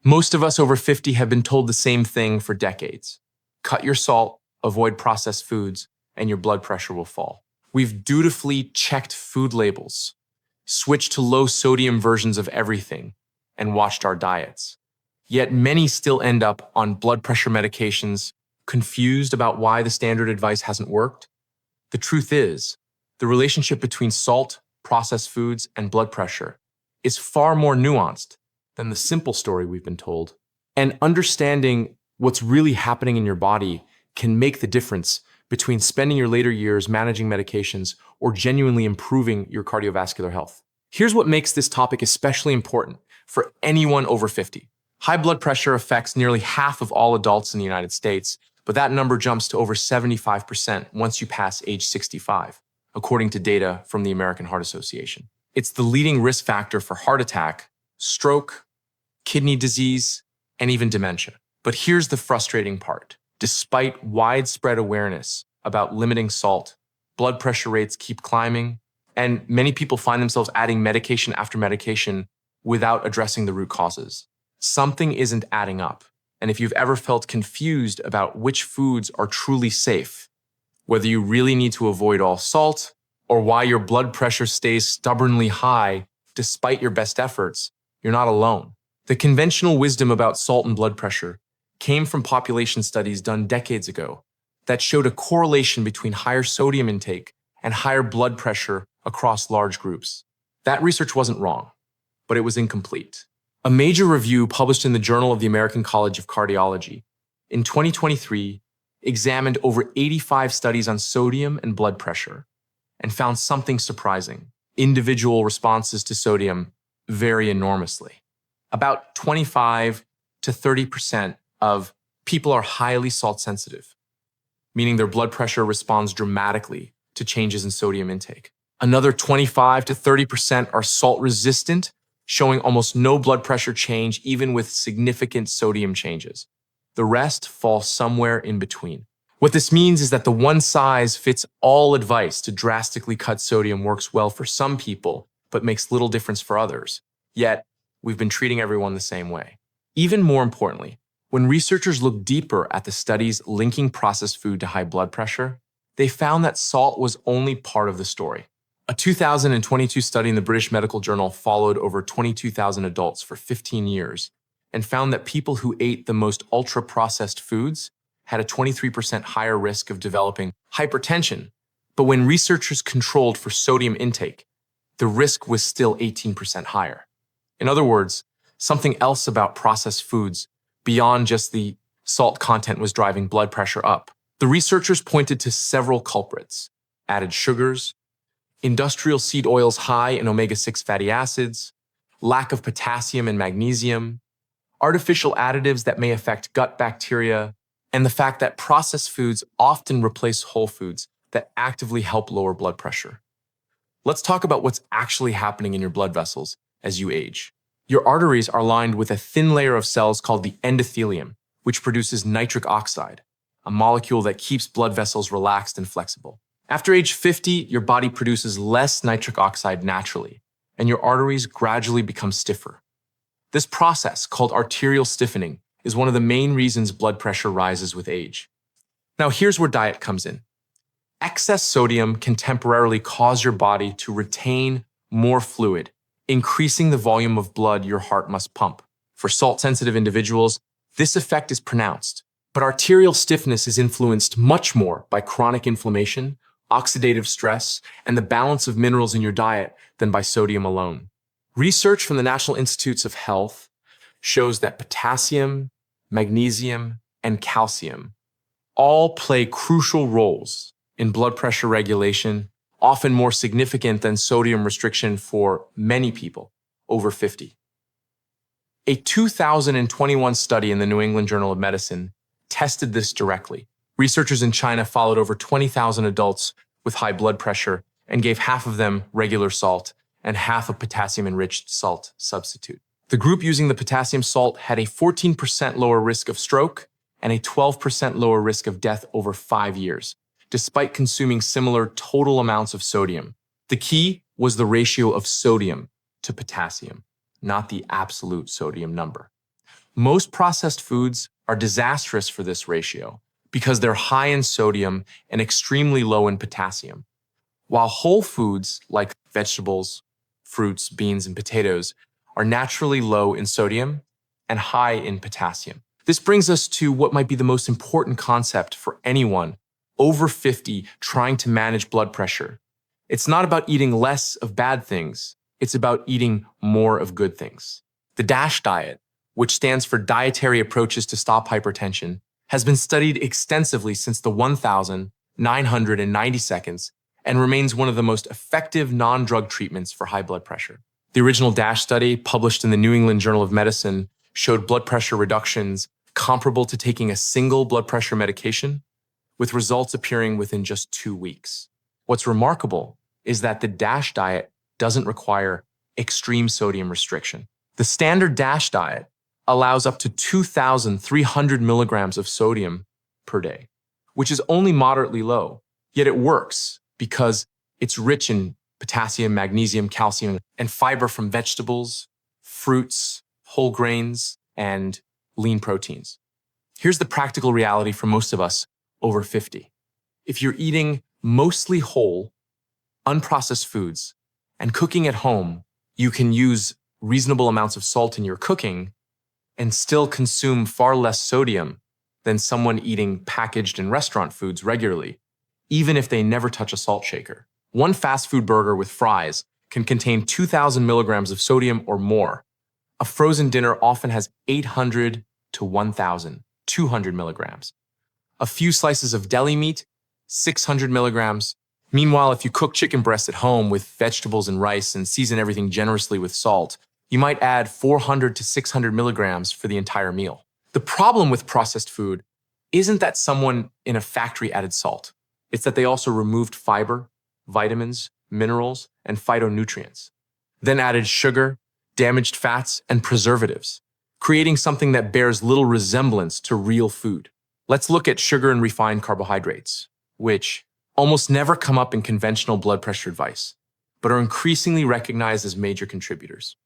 Most of us over 50 have been told the same thing for decades. Cut your salt, avoid processed foods, and your blood pressure will fall. We've dutifully checked food labels, switched to low sodium versions of everything, and watched our diets. Yet many still end up on blood pressure medications, confused about why the standard advice hasn't worked. The truth is, the relationship between salt, processed foods, and blood pressure is far more nuanced than the simple story we've been told. And understanding what's really happening in your body can make the difference between spending your later years managing medications or genuinely improving your cardiovascular health. Here's what makes this topic especially important for anyone over 50. High blood pressure affects nearly half of all adults in the United States, but that number jumps to over 75% once you pass age 65, according to data from the American Heart Association. It's the leading risk factor for heart attack, stroke, kidney disease, and even dementia. But here's the frustrating part. Despite widespread awareness about limiting salt, blood pressure rates keep climbing, and many people find themselves adding medication after medication without addressing the root causes. Something isn't adding up. And if you've ever felt confused about which foods are truly safe, whether you really need to avoid all salt, or why your blood pressure stays stubbornly high despite your best efforts, you're not alone. The conventional wisdom about salt and blood pressure came from population studies done decades ago that showed a correlation between higher sodium intake and higher blood pressure across large groups. That research wasn't wrong, but it was incomplete. A major review published in the Journal of the American College of Cardiology in 2023 examined over 85 studies on sodium and blood pressure and found something surprising. Individual responses to sodium vary enormously. About 25 to 30% of people are highly salt sensitive, meaning their blood pressure responds dramatically to changes in sodium intake. Another 25 to 30% are salt resistant, showing almost no blood pressure change even with significant sodium changes. The rest fall somewhere in between. What this means is that the one-size-fits-all advice to drastically cut sodium works well for some people, but makes little difference for others. Yet, we've been treating everyone the same way. Even more importantly, when researchers looked deeper at the studies linking processed food to high blood pressure, they found that salt was only part of the story. A 2022 study in the British Medical Journal followed over 22,000 adults for 15 years and found that people who ate the most ultra-processed foods had a 23% higher risk of developing hypertension. But when researchers controlled for sodium intake, the risk was still 18% higher. In other words, something else about processed foods beyond just the salt content was driving blood pressure up. The researchers pointed to several culprits: added sugars, industrial seed oils high in omega-6 fatty acids, lack of potassium and magnesium, artificial additives that may affect gut bacteria, and the fact that processed foods often replace whole foods that actively help lower blood pressure. Let's talk about what's actually happening in your blood vessels as you age. Your arteries are lined with a thin layer of cells called the endothelium, which produces nitric oxide, a molecule that keeps blood vessels relaxed and flexible. After age 50, your body produces less nitric oxide naturally, and your arteries gradually become stiffer. This process, called arterial stiffening, is one of the main reasons blood pressure rises with age. Now, here's where diet comes in. Excess sodium can temporarily cause your body to retain more fluid, increasing the volume of blood your heart must pump. For salt-sensitive individuals, this effect is pronounced, but arterial stiffness is influenced much more by chronic inflammation, oxidative stress, and the balance of minerals in your diet than by sodium alone. Research from the National Institutes of Health shows that potassium, magnesium, and calcium all play crucial roles in blood pressure regulation, often more significant than sodium restriction for many people over 50. A 2021 study in the New England Journal of Medicine tested this directly. Researchers in China followed over 20,000 adults with high blood pressure and gave half of them regular salt and half a potassium-enriched salt substitute. The group using the potassium salt had a 14% lower risk of stroke and a 12% lower risk of death over 5 years, despite consuming similar total amounts of sodium. The key was the ratio of sodium to potassium, not the absolute sodium number. Most processed foods are disastrous for this ratio because they're high in sodium and extremely low in potassium. While whole foods like vegetables, fruits, beans, and potatoes are naturally low in sodium and high in potassium. This brings us to what might be the most important concept for anyone over 50 trying to manage blood pressure. It's not about eating less of bad things, it's about eating more of good things. The DASH diet, which stands for Dietary Approaches to Stop Hypertension, has been studied extensively since the 1990 seconds and remains one of the most effective non-drug treatments for high blood pressure. The original DASH study, published in the New England Journal of Medicine, showed blood pressure reductions comparable to taking a single blood pressure medication, with results appearing within just 2 weeks. What's remarkable is that the DASH diet doesn't require extreme sodium restriction. The standard DASH diet allows up to 2,300 milligrams of sodium per day, which is only moderately low, yet it works because it's rich in potassium, magnesium, calcium, and fiber from vegetables, fruits, whole grains, and lean proteins. Here's the practical reality for most of us over 50. If you're eating mostly whole, unprocessed foods and cooking at home, you can use reasonable amounts of salt in your cooking and still consume far less sodium than someone eating packaged and restaurant foods regularly, even if they never touch a salt shaker. One fast food burger with fries can contain 2,000 milligrams of sodium or more. A frozen dinner often has 800 to 1,200 milligrams. A few slices of deli meat, 600 milligrams. Meanwhile, if you cook chicken breast at home with vegetables and rice and season everything generously with salt, you might add 400 to 600 milligrams for the entire meal. The problem with processed food isn't that someone in a factory added salt. It's that they also removed fiber, vitamins, minerals, and phytonutrients, then added sugar, damaged fats, and preservatives, creating something that bears little resemblance to real food. Let's look at sugar and refined carbohydrates, which almost never come up in conventional blood pressure advice, but are increasingly recognized as major contributors.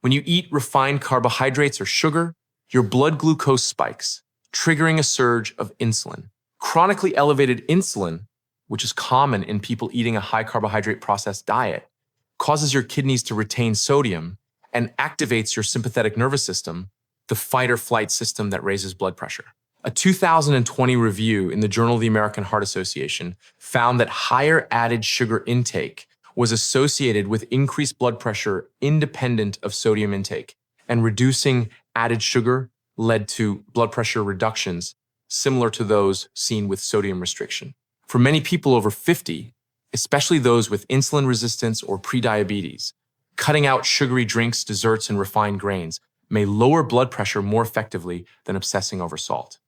When you eat refined carbohydrates or sugar, your blood glucose spikes, triggering a surge of insulin. Chronically elevated insulin, which is common in people eating a high carbohydrate processed diet, causes your kidneys to retain sodium and activates your sympathetic nervous system, the fight or flight system that raises blood pressure. A 2020 review in the Journal of the American Heart Association found that higher added sugar intake was associated with increased blood pressure independent of sodium intake, and reducing added sugar led to blood pressure reductions similar to those seen with sodium restriction. For many people over 50, especially those with insulin resistance or prediabetes, cutting out sugary drinks, desserts, and refined grains may lower blood pressure more effectively than obsessing over salt.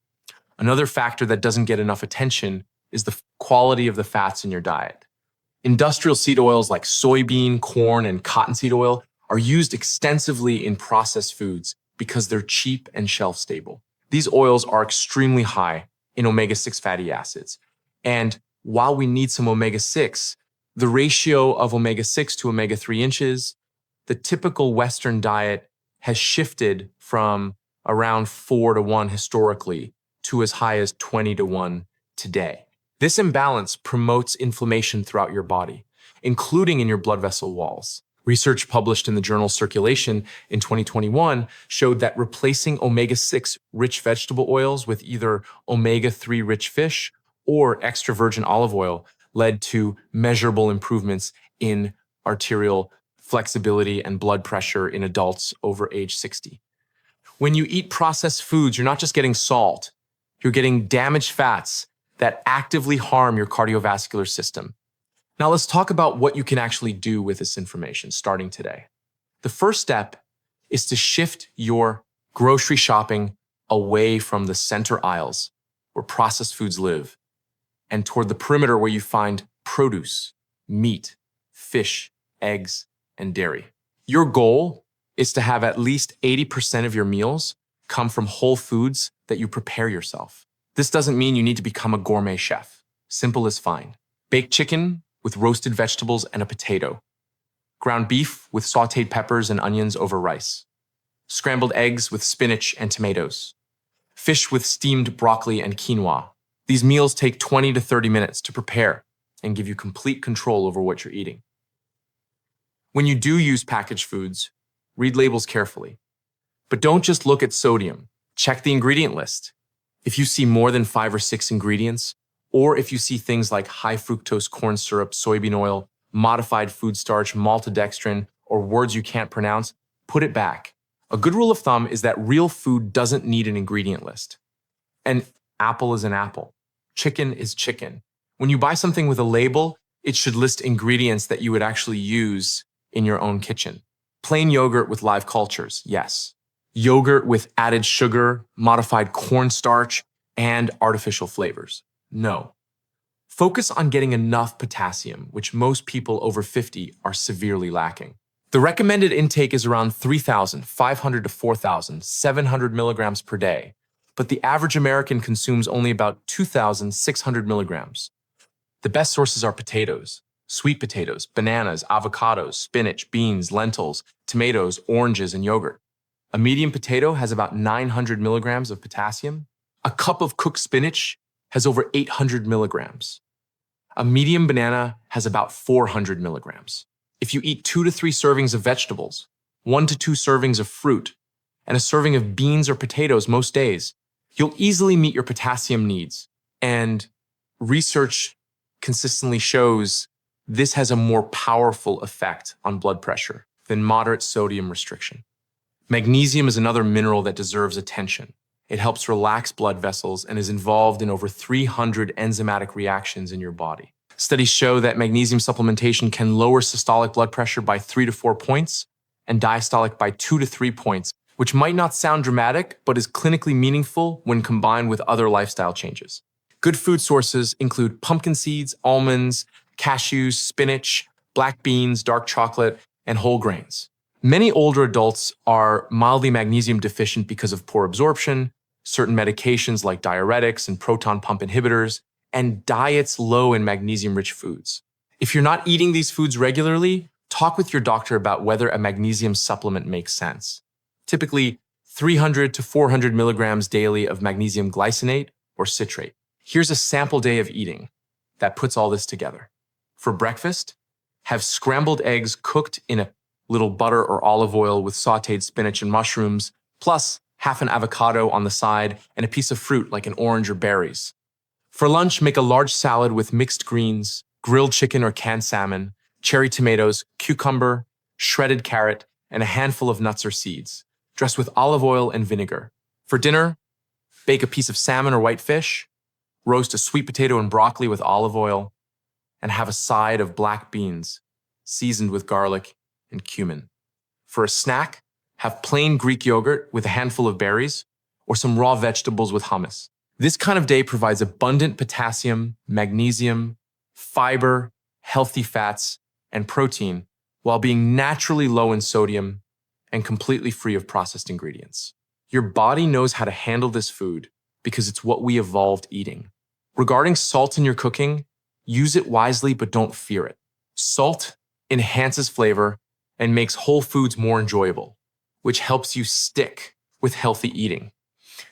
Another factor that doesn't get enough attention is the quality of the fats in your diet. Industrial seed oils like soybean, corn, and cottonseed oil are used extensively in processed foods because they're cheap and shelf-stable. These oils are extremely high in omega-6 fatty acids. And while we need some omega-6, the ratio of omega-6 to omega-3 inches, the typical Western diet has shifted from around 4 to 1 historically to as high as 20 to 1 today. This imbalance promotes inflammation throughout your body, including in your blood vessel walls. Research published in the journal Circulation in 2021 showed that replacing omega-6 rich vegetable oils with either omega-3 rich fish or extra virgin olive oil led to measurable improvements in arterial flexibility and blood pressure in adults over age 60. When you eat processed foods, you're not just getting salt, you're getting damaged fats that actively harm your cardiovascular system. Now let's talk about what you can actually do with this information starting today. The first step is to shift your grocery shopping away from the center aisles where processed foods live and toward the perimeter where you find produce, meat, fish, eggs, and dairy. Your goal is to have at least 80% of your meals come from whole foods that you prepare yourself. This doesn't mean you need to become a gourmet chef. Simple is fine. Baked chicken with roasted vegetables and a potato. Ground beef with sautéed peppers and onions over rice. scrambled eggs with spinach and tomatoes, fish with steamed broccoli and quinoa. These meals take 20 to 30 minutes to prepare and give you complete control over what you're eating. When you do use packaged foods, read labels carefully. But don't just look at sodium. Check the ingredient list. If you see more than 5 or 6 ingredients, or if you see things like high fructose corn syrup, soybean oil, modified food starch, maltodextrin, or words you can't pronounce, put it back. A good rule of thumb is that real food doesn't need an ingredient list. An apple is an apple. Chicken is chicken. When you buy something with a label, it should list ingredients that you would actually use in your own kitchen. Plain yogurt with live cultures, yes. Yogurt with added sugar, modified cornstarch, and artificial flavors, no. Focus on getting enough potassium, which most people over 50 are severely lacking. The recommended intake is around 3,500 to 4,700 milligrams per day, but the average American consumes only about 2,600 milligrams. The best sources are potatoes, sweet potatoes, bananas, avocados, spinach, beans, lentils, tomatoes, oranges, and yogurt. A medium potato has about 900 milligrams of potassium. A cup of cooked spinach has over 800 milligrams. A medium banana has about 400 milligrams. If you eat 2 to 3 servings of vegetables, 1 to 2 servings of fruit, and a serving of beans or potatoes most days, you'll easily meet your potassium needs. And research consistently shows this has a more powerful effect on blood pressure than moderate sodium restriction. Magnesium is another mineral that deserves attention. It helps relax blood vessels and is involved in over 300 enzymatic reactions in your body. Studies show that magnesium supplementation can lower systolic blood pressure by 3 to 4 points and diastolic by 2 to 3 points, which might not sound dramatic, but is clinically meaningful when combined with other lifestyle changes. Good food sources include pumpkin seeds, almonds, cashews, spinach, black beans, dark chocolate, and whole grains. Many older adults are mildly magnesium deficient because of poor absorption, certain medications like diuretics and proton pump inhibitors, and diets low in magnesium-rich foods. If you're not eating these foods regularly, talk with your doctor about whether a magnesium supplement makes sense. Typically, 300 to 400 milligrams daily of magnesium glycinate or citrate. Here's a sample day of eating that puts all this together. For breakfast, have scrambled eggs cooked in a little butter or olive oil with sautéed spinach and mushrooms, plus half an avocado on the side and a piece of fruit like an orange or berries. For lunch, make a large salad with mixed greens, grilled chicken or canned salmon, cherry tomatoes, cucumber, shredded carrot, and a handful of nuts or seeds. Dress with olive oil and vinegar. For dinner, bake a piece of salmon or white fish, roast a sweet potato and broccoli with olive oil, and have a side of black beans, seasoned with garlic and cumin. For a snack, have plain Greek yogurt with a handful of berries or some raw vegetables with hummus. This kind of day provides abundant potassium, magnesium, fiber, healthy fats, and protein while being naturally low in sodium and completely free of processed ingredients. Your body knows how to handle this food because it's what we evolved eating. Regarding salt in your cooking, use it wisely but don't fear it. Salt enhances flavor and makes whole foods more enjoyable, which helps you stick with healthy eating.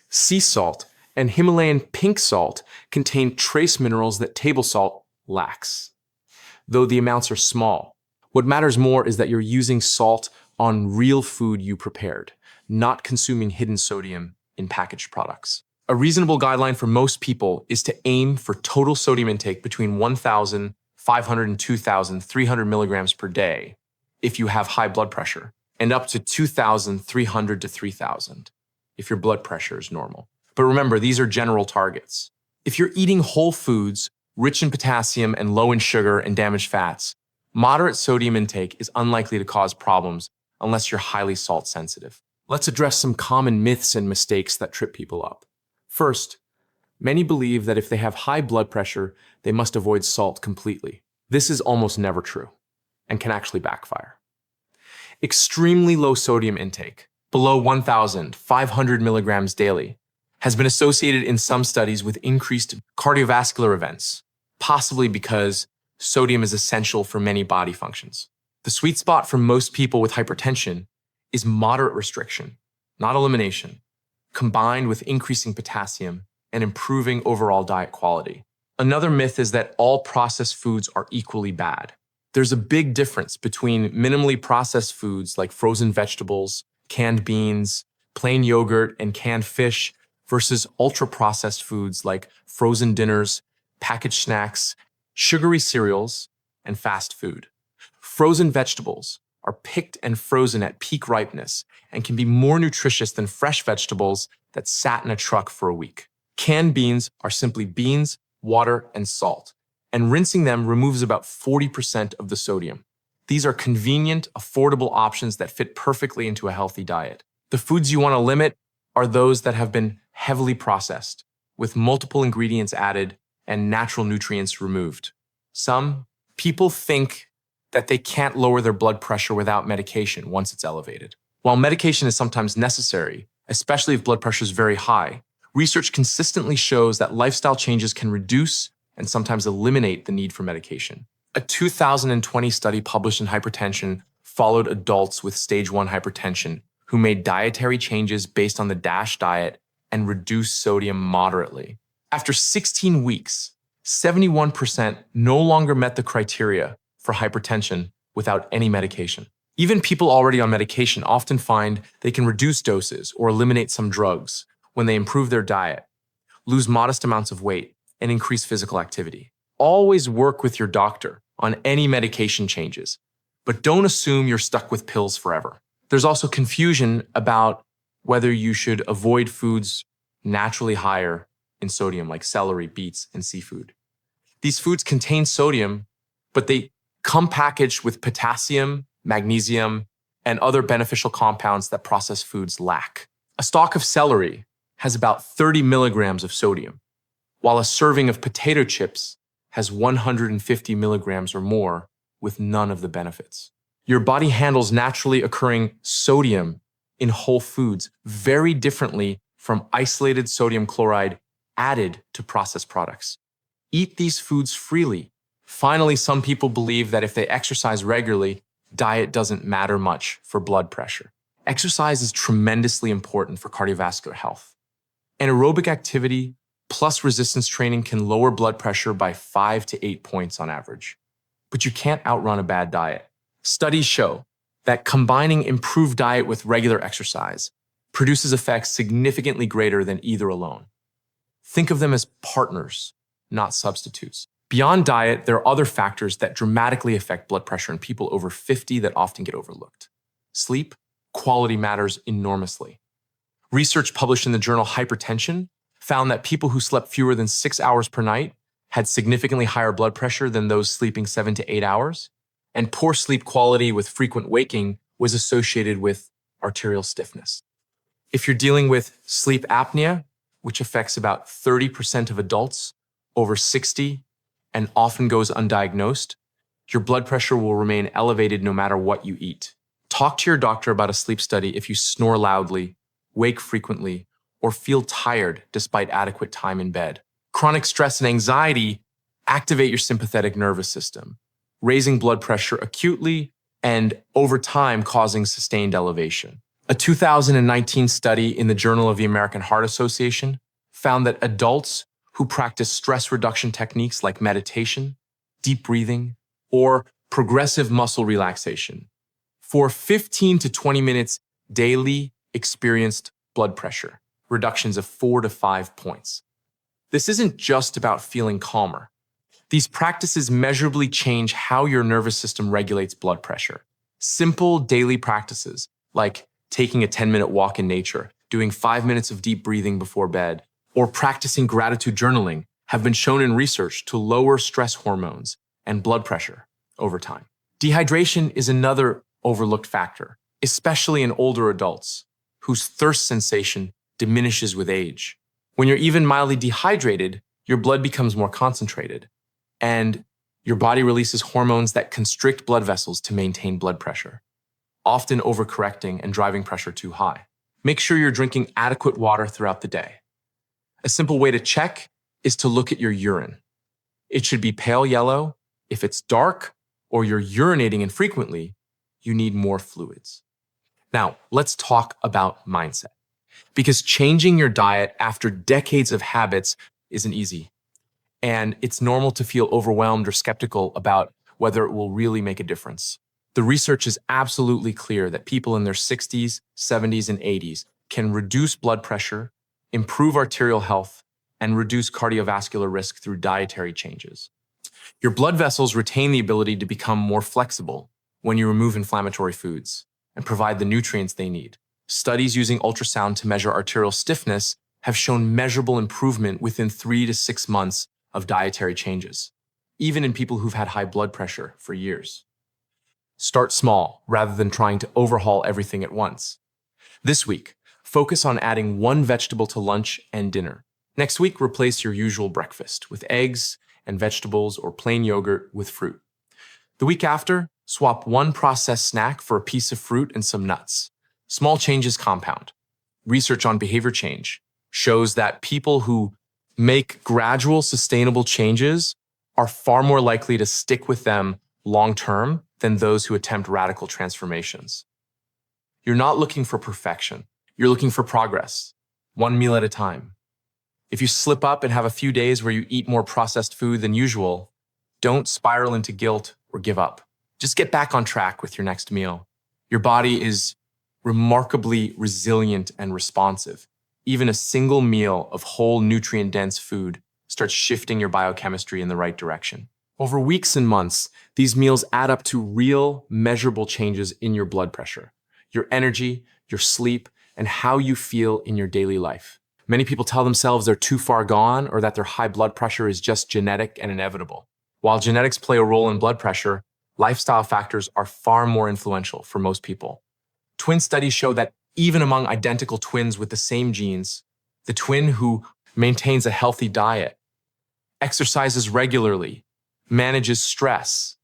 Sea salt and Himalayan pink salt contain trace minerals that table salt lacks, though the amounts are small. What matters more is that you're using salt on real food you prepared, not consuming hidden sodium in packaged products. A reasonable guideline for most people is to aim for total sodium intake between 1,500 and 2,300 milligrams per day if you have high blood pressure, and up to 2,300 to 3,000 if your blood pressure is normal. But remember, these are general targets. If you're eating whole foods, rich in potassium and low in sugar and damaged fats, moderate sodium intake is unlikely to cause problems unless you're highly salt sensitive. Let's address some common myths and mistakes that trip people up. First, many believe that if they have high blood pressure, they must avoid salt completely. This is almost never true and can actually backfire. Extremely low sodium intake, below 1,500 milligrams daily, has been associated in some studies with increased cardiovascular events, possibly because sodium is essential for many body functions. The sweet spot for most people with hypertension is moderate restriction, not elimination, combined with increasing potassium and improving overall diet quality. Another myth is that all processed foods are equally bad. There's a big difference between minimally processed foods like frozen vegetables, canned beans, plain yogurt, and canned fish versus ultra-processed foods like frozen dinners, packaged snacks, sugary cereals, and fast food. Frozen vegetables are picked and frozen at peak ripeness and can be more nutritious than fresh vegetables that sat in a truck for a week. Canned beans are simply beans, water, and salt, and rinsing them removes about 40% of the sodium. These are convenient, affordable options that fit perfectly into a healthy diet. The foods you want to limit are those that have been heavily processed, with multiple ingredients added and natural nutrients removed. Some people think that they can't lower their blood pressure without medication once it's elevated. While medication is sometimes necessary, especially if blood pressure is very high, research consistently shows that lifestyle changes can reduce and sometimes eliminate the need for medication. A 2020 study published in Hypertension followed adults with stage 1 hypertension who made dietary changes based on the DASH diet and reduced sodium moderately. After 16 weeks, 71% no longer met the criteria for hypertension without any medication. Even people already on medication often find they can reduce doses or eliminate some drugs when they improve their diet, lose modest amounts of weight, and increase physical activity. Always work with your doctor on any medication changes, but don't assume you're stuck with pills forever. There's also confusion about whether you should avoid foods naturally higher in sodium like celery, beets, and seafood. These foods contain sodium, but they come packaged with potassium, magnesium, and other beneficial compounds that processed foods lack. A stalk of celery has about 30 milligrams of sodium, while a serving of potato chips has 150 milligrams or more with none of the benefits. Your body handles naturally occurring sodium in whole foods very differently from isolated sodium chloride added to processed products. Eat these foods freely. Finally, some people believe that if they exercise regularly, diet doesn't matter much for blood pressure. Exercise is tremendously important for cardiovascular health. Anaerobic activity plus resistance training can lower blood pressure by 5 to 8 points on average. But you can't outrun a bad diet. Studies show that combining improved diet with regular exercise produces effects significantly greater than either alone. Think of them as partners, not substitutes. Beyond diet, there are other factors that dramatically affect blood pressure in people over 50 that often get overlooked. Sleep quality matters enormously. Research published in the journal Hypertension found that people who slept fewer than 6 hours per night had significantly higher blood pressure than those sleeping 7 to 8 hours, and poor sleep quality with frequent waking was associated with arterial stiffness. If you're dealing with sleep apnea, which affects about 30% of adults over 60 and often goes undiagnosed, your blood pressure will remain elevated no matter what you eat. Talk to your doctor about a sleep study if you snore loudly, wake frequently, or feel tired despite adequate time in bed. Chronic stress and anxiety activate your sympathetic nervous system, raising blood pressure acutely and over time causing sustained elevation. A 2019 study in the Journal of the American Heart Association found that adults who practice stress reduction techniques like meditation, deep breathing, or progressive muscle relaxation for 15 to 20 minutes daily experienced blood pressure reductions of 4 to 5 points. This isn't just about feeling calmer. These practices measurably change how your nervous system regulates blood pressure. Simple daily practices like taking a 10-minute walk in nature, doing 5 minutes of deep breathing before bed, or practicing gratitude journaling have been shown in research to lower stress hormones and blood pressure over time. Dehydration is another overlooked factor, especially in older adults whose thirst sensation diminishes with age. When you're even mildly dehydrated, your blood becomes more concentrated, and your body releases hormones that constrict blood vessels to maintain blood pressure, often overcorrecting and driving pressure too high. Make sure you're drinking adequate water throughout the day. A simple way to check is to look at your urine. It should be pale yellow. If it's dark or you're urinating infrequently, you need more fluids. Now, let's talk about mindset. Because changing your diet after decades of habits isn't easy. And it's normal to feel overwhelmed or skeptical about whether it will really make a difference. The research is absolutely clear that people in their 60s, 70s, and 80s can reduce blood pressure, improve arterial health, and reduce cardiovascular risk through dietary changes. Your blood vessels retain the ability to become more flexible when you remove inflammatory foods and provide the nutrients they need. Studies using ultrasound to measure arterial stiffness have shown measurable improvement within 3 to 6 months of dietary changes, even in people who've had high blood pressure for years. Start small rather than trying to overhaul everything at once. This week, focus on adding one vegetable to lunch and dinner. Next week, replace your usual breakfast with eggs and vegetables or plain yogurt with fruit. The week after, swap one processed snack for a piece of fruit and some nuts. Small changes compound. Research on behavior change shows that people who make gradual, sustainable changes are far more likely to stick with them long term than those who attempt radical transformations. You're not looking for perfection. You're looking for progress, one meal at a time. If you slip up and have a few days where you eat more processed food than usual, don't spiral into guilt or give up. Just get back on track with your next meal. Your body is remarkably resilient and responsive. Even a single meal of whole nutrient-dense food starts shifting your biochemistry in the right direction. Over weeks and months, these meals add up to real, measurable changes in your blood pressure, your energy, your sleep, and how you feel in your daily life. Many people tell themselves they're too far gone or that their high blood pressure is just genetic and inevitable. While genetics play a role in blood pressure, lifestyle factors are far more influential for most people. Twin studies show that even among identical twins with the same genes, the twin who maintains a healthy diet, exercises regularly, manages stress,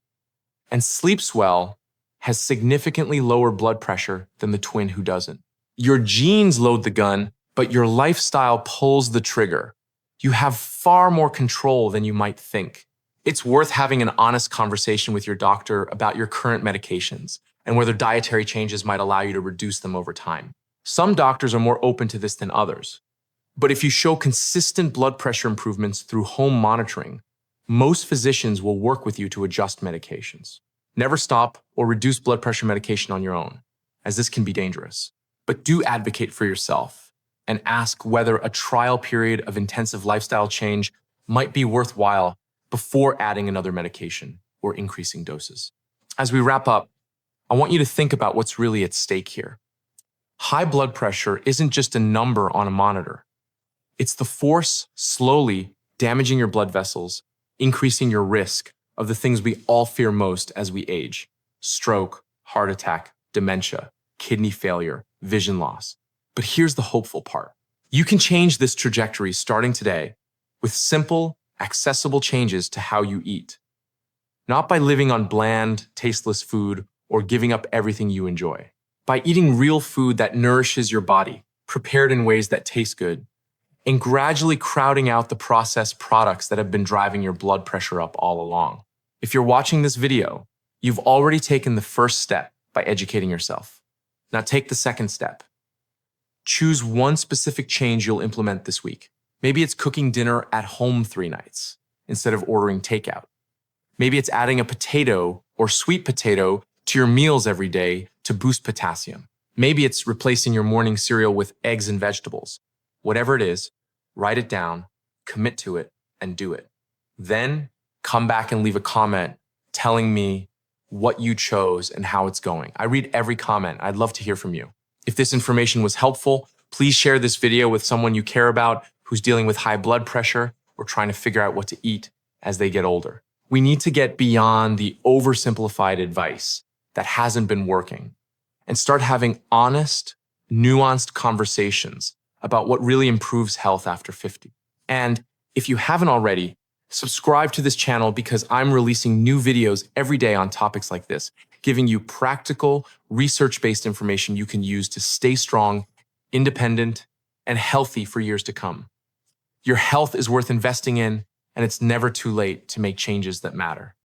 and sleeps well has significantly lower blood pressure than the twin who doesn't. Your genes load the gun, but your lifestyle pulls the trigger. You have far more control than you might think. It's worth having an honest conversation with your doctor about your current medications and whether dietary changes might allow you to reduce them over time. Some doctors are more open to this than others. But if you show consistent blood pressure improvements through home monitoring, most physicians will work with you to adjust medications. Never stop or reduce blood pressure medication on your own, as this can be dangerous. But do advocate for yourself and ask whether a trial period of intensive lifestyle change might be worthwhile before adding another medication or increasing doses. As we wrap up, I want you to think about what's really at stake here. High blood pressure isn't just a number on a monitor. It's the force slowly damaging your blood vessels, increasing your risk of the things we all fear most as we age: stroke, heart attack, dementia, kidney failure, vision loss. But here's the hopeful part. You can change this trajectory starting today with simple, accessible changes to how you eat. Not by living on bland, tasteless food or giving up everything you enjoy. By eating real food that nourishes your body, prepared in ways that taste good, and gradually crowding out the processed products that have been driving your blood pressure up all along. If you're watching this video, you've already taken the first step by educating yourself. Now take the second step. Choose one specific change you'll implement this week. Maybe it's cooking dinner at home 3 nights instead of ordering takeout. Maybe it's adding a potato or sweet potato to your meals every day to boost potassium. Maybe it's replacing your morning cereal with eggs and vegetables. Whatever it is, write it down, commit to it, and do it. Then come back and leave a comment telling me what you chose and how it's going. I read every comment. I'd love to hear from you. If this information was helpful, please share this video with someone you care about who's dealing with high blood pressure or trying to figure out what to eat as they get older. We need to get beyond the oversimplified advice that hasn't been working and start having honest, nuanced conversations about what really improves health after 50. And if you haven't already, subscribe to this channel because I'm releasing new videos every day on topics like this, giving you practical, research-based information you can use to stay strong, independent, and healthy for years to come. Your health is worth investing in, and it's never too late to make changes that matter.